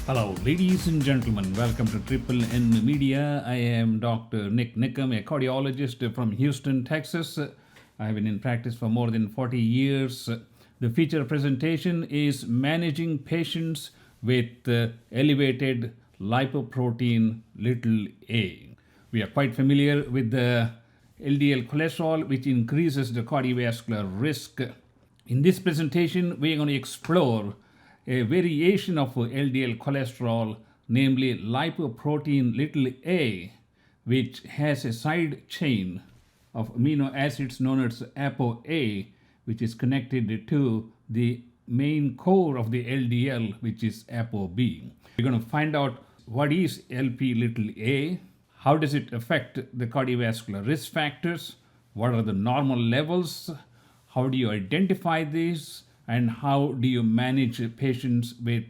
Hello, ladies and gentlemen. Welcome to Triple N Media. I am Dr. NIK NIKAM, a cardiologist from Houston, Texas. I have been in practice for more than 40 years. The feature presentation is Managing Patients with Elevated Lipoprotein little a. We are quite familiar with the LDL cholesterol, which increases the cardiovascular risk. In this presentation, we are going to explore a variation of LDL cholesterol, namely lipoprotein little a, which has a side chain of amino acids known as ApoA, which is connected to the main core of the LDL, which is ApoB. We're going to find out what is LP little a, how does it affect the cardiovascular risk factors, what are the normal levels, how do you identify these, and how do you manage patients with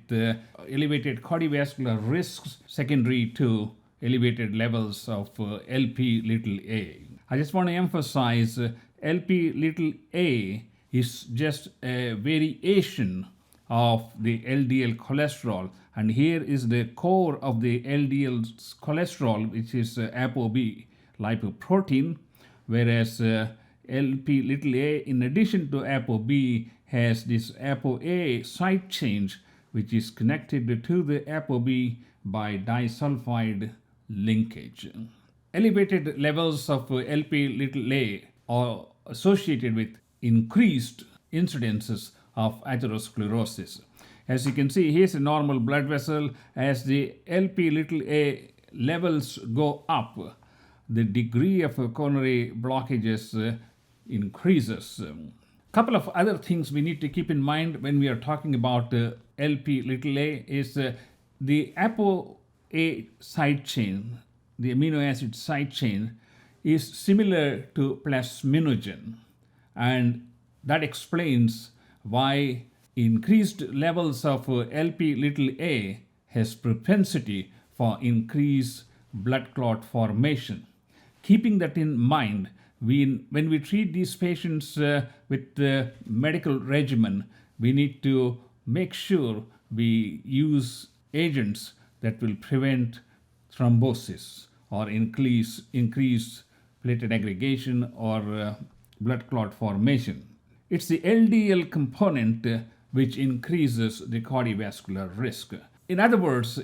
elevated cardiovascular risks secondary to elevated levels of LP little a. I just want to emphasize LP little a is just a variation of the LDL cholesterol, and here is the core of the LDL cholesterol, which is ApoB lipoprotein, whereas LP little a, in addition to ApoB, has this ApoA side chain, which is connected to the ApoB by disulfide linkage. Elevated levels of LP little a are associated with increased incidences of atherosclerosis. As you can see, here's a normal blood vessel. As the LP little a levels go up, the degree of coronary blockages increases. Couple of other things we need to keep in mind when we are talking about LP little a is the ApoA side chain, the amino acid side chain, is similar to plasminogen, and that explains why increased levels of LP little a has propensity for increased blood clot formation. Keeping that in mind, when we treat these patients with the medical regimen, we need to make sure we use agents that will prevent thrombosis or increase platelet aggregation or blood clot formation. It's the LDL component which increases the cardiovascular risk. In other words,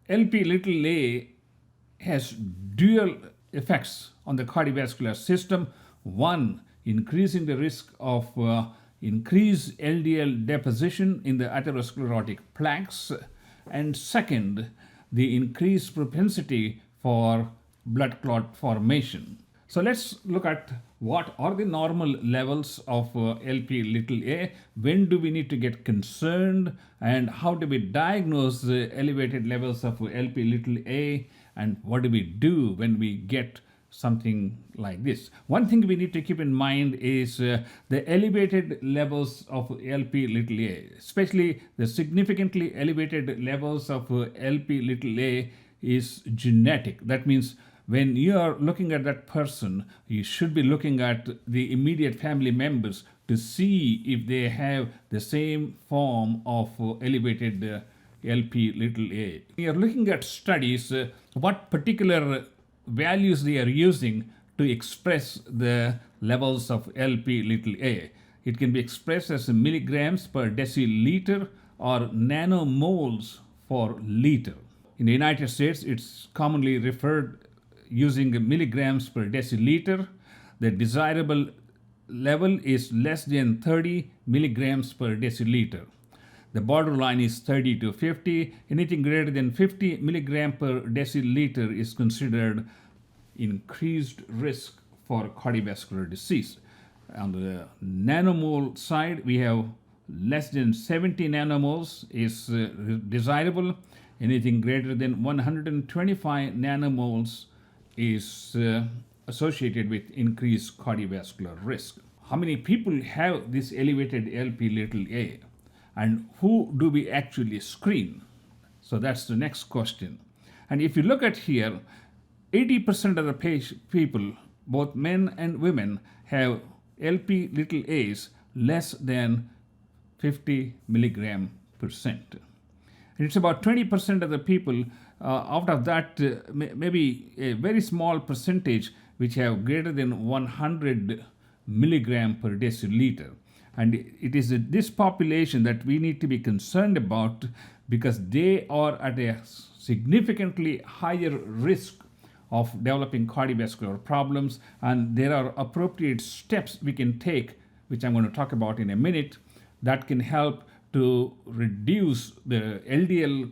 LP little a has dual effects on the cardiovascular system. One, increasing the risk of increased LDL deposition in the atherosclerotic plaques, and second, the increased propensity for blood clot formation. So let's look at what are the normal levels of LP little a, when do we need to get concerned, and how do we diagnose the elevated levels of LP little a, and what do we do when we get something like this. One thing we need to keep in mind is the elevated levels of LP little a, especially the significantly elevated levels of LP little a is genetic. That means when you are looking at that person, you should be looking at the immediate family members to see if they have the same form of elevated LP little a. We are looking at studies, what particular values they are using to express the levels of LP little a. It can be expressed as milligrams per deciliter or nanomoles per liter. In the United States, it's commonly referred using milligrams per deciliter. The desirable level is less than 30 milligrams per deciliter. The borderline is 30 to 50. Anything greater than 50 milligram per deciliter is considered increased risk for cardiovascular disease. On the nanomole side, we have less than 70 nanomoles is desirable. Anything greater than 125 nanomoles is associated with increased cardiovascular risk. How many people have this elevated LP little a? And who do we actually screen? So that's the next question. And if you look at here, 80% of the people, both men and women, have LP little a's less than 50 milligram percent. And it's about 20% of the people. Out of that, maybe a very small percentage which have greater than 100 milligram per deciliter. And it is this population that we need to be concerned about, because they are at a significantly higher risk of developing cardiovascular problems, and there are appropriate steps we can take, which I'm going to talk about in a minute, that can help to reduce the LDL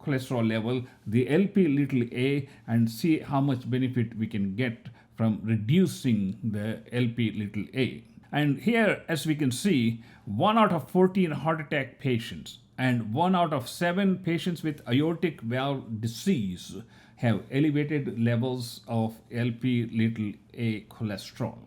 cholesterol level, the LP little a, and see how much benefit we can get from reducing the LP little a. And here, as we can see, 1 out of 14 heart attack patients and 1 out of 7 patients with aortic valve disease have elevated levels of LP little a cholesterol.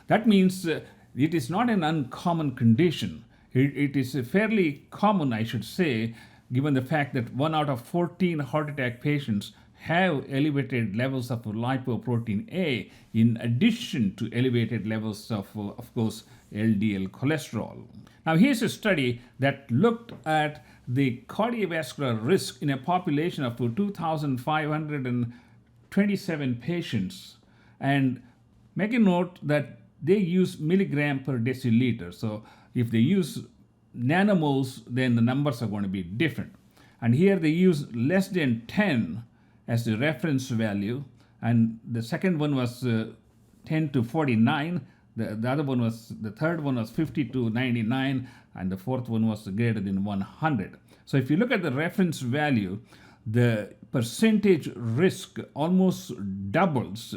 That means it is not an uncommon condition. It is fairly common, I should say, given the fact that 1 out of 14 heart attack patients have elevated levels of lipoprotein A, in addition to elevated levels of course, LDL cholesterol. Now, here's a study that looked at the cardiovascular risk in a population of 2,527 patients. And make a note that they use milligram per deciliter. So if they use nanomoles, then the numbers are going to be different. And here they use less than 10 as the reference value. And the second one was 10 to 49. The third one was 50 to 99, and the fourth one was greater than 100. So if you look at the reference value, the percentage risk almost doubles.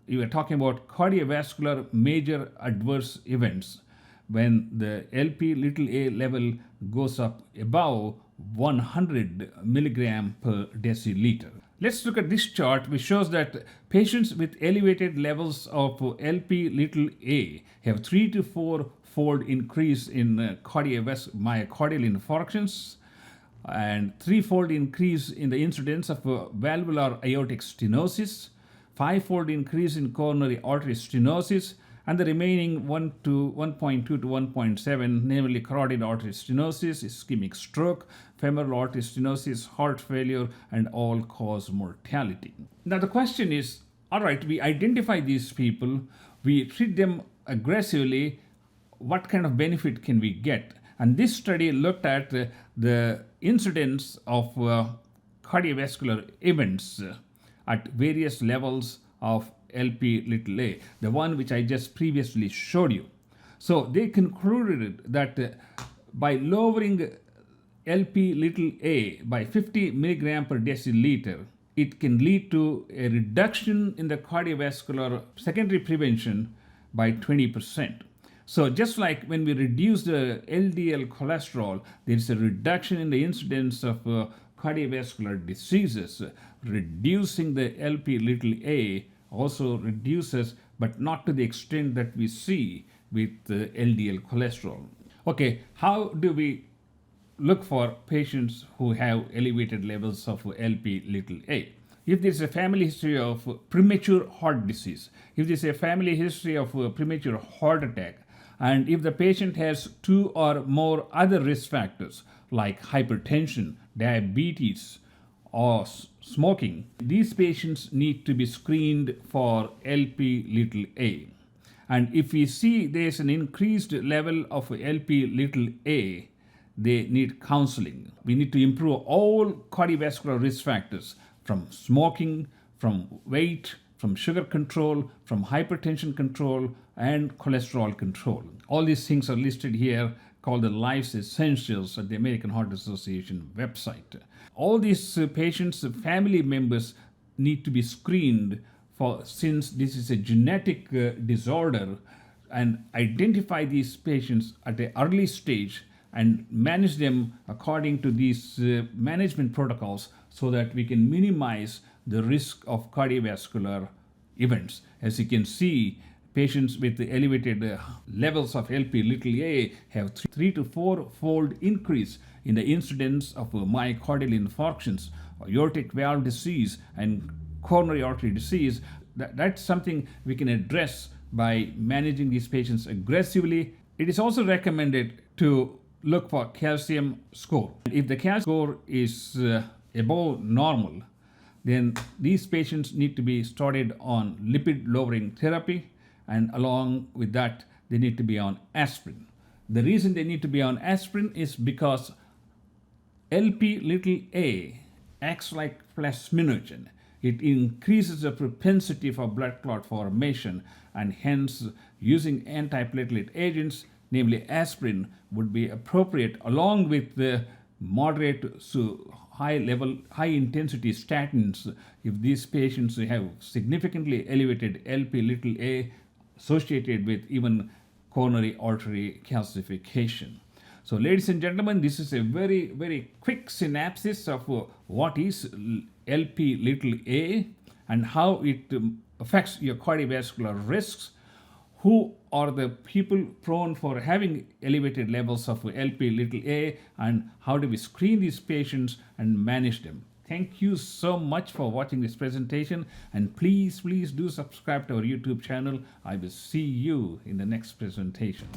You are talking about cardiovascular major adverse events when the LP little a level goes up above 100 milligram per deciliter. Let's look at this chart, which shows that patients with elevated levels of LP little a have 3 to 4 fold increase in myocardial infarctions, and 3-fold increase in the incidence of valvular aortic stenosis, 5-fold increase in coronary artery stenosis, and the remaining 1.2 to 1.7, namely carotid artery stenosis, ischemic stroke, femoral artery stenosis, heart failure, and all-cause mortality. Now the question is, all right, we identify these people, we treat them aggressively, what kind of benefit can we get? And this study looked at the incidence of cardiovascular events at various levels of LP little a, the one which I just previously showed you. So they concluded that by lowering LP little a by 50 milligram per deciliter, it can lead to a reduction in the cardiovascular secondary prevention by 20%. So just like when we reduce the LDL cholesterol, there is a reduction in the incidence of cardiovascular diseases. Reducing the LP little a also reduces, but not to the extent that we see with LDL cholesterol. Okay, how do we look for patients who have elevated levels of LP little a? If there's a family history of premature heart disease, if there's a family history of premature heart attack, and if the patient has 2 or more other risk factors like hypertension, diabetes, or smoking, these patients need to be screened for LP little a. And if we see there's an increased level of LP little a, they need counseling. We need to improve all cardiovascular risk factors, from smoking, from weight, from sugar control, from hypertension control, and cholesterol control. All these things are listed here, called the Life's Essentials at the American Heart Association website. All these patients' family members need to be screened for, since this is a genetic disorder, and identify these patients at an early stage and manage them according to these management protocols so that we can minimize the risk of cardiovascular events. As you can see, patients with elevated levels of LP little a have 3 to 4 fold increase in the incidence of myocardial infarctions, aortic valve disease, and coronary artery disease. That's something we can address by managing these patients aggressively. It is also recommended to look for calcium score. If the calcium score is above normal, then these patients need to be started on lipid lowering therapy, and along with that, they need to be on aspirin. The reason they need to be on aspirin is because LP little a acts like plasminogen. It increases the propensity for blood clot formation, and hence using antiplatelet agents, namely aspirin, would be appropriate along with the moderate to high intensity statins if these patients have significantly elevated LP little a associated with even coronary artery calcification. So, ladies and gentlemen, this is a very, very quick synopsis of what is LP little a and how it affects your cardiovascular risks. Who are the people prone for having elevated levels of LP little a, and how do we screen these patients and manage them? Thank you so much for watching this presentation, and please do subscribe to our YouTube channel. I will see you in the next presentation.